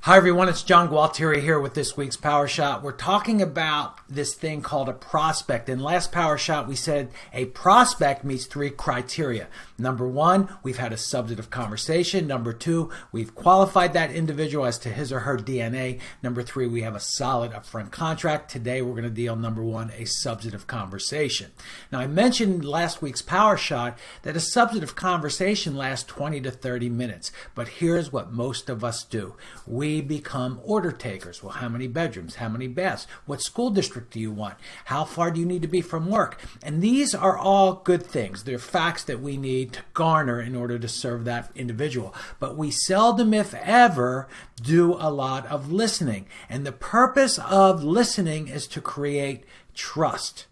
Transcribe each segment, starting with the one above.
Hi everyone, it's John Gualtieri here with this week's Power Shot. We're talking about this thing called a prospect. In last Power Shot, we said a prospect meets three criteria. Number one, we've had a substantive conversation. Number two, we've qualified that individual as to his or her DNA. Number three, we have a solid upfront contract. Today, we're going to deal, number one, a substantive conversation. Now, I mentioned in last week's Power Shot that a substantive conversation lasts 20 to 30 minutes. But here's what most of us do. We become order takers. Well, how many bedrooms? How many baths? What school district do you want? How far do you need to be from work? And these are all good things. They're facts that we need to garner in order to serve that individual. But we seldom, if ever, do a lot of listening. And the purpose of listening is to create trust.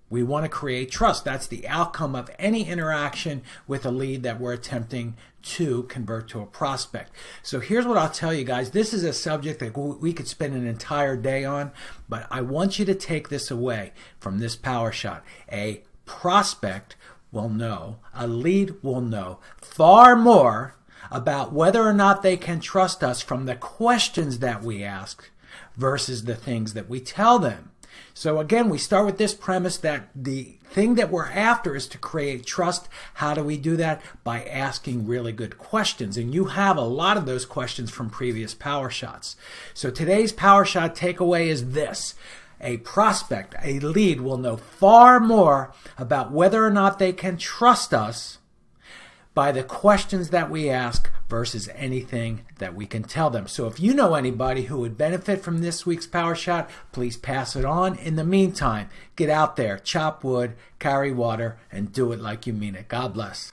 We want to create trust. That's the outcome of any interaction with a lead that we're attempting to convert to a prospect. So here's what I'll tell you guys. This is a subject that we could spend an entire day on, but I want you to take this away from this Power Shot. A prospect will know, a lead will know far more about whether or not they can trust us from the questions that we ask versus the things that we tell them. So again, we start with this premise that the thing that we're after is to create trust. How do we do that? By asking really good questions. And you have a lot of those questions from previous Power Shots. So today's Power Shot takeaway is this. A prospect, a lead, will know far more about whether or not they can trust us by the questions that we ask versus anything that we can tell them. So if you know anybody who would benefit from this week's Power Shot, please pass it on. In the meantime, get out there, chop wood, carry water, and do it like you mean it. God bless.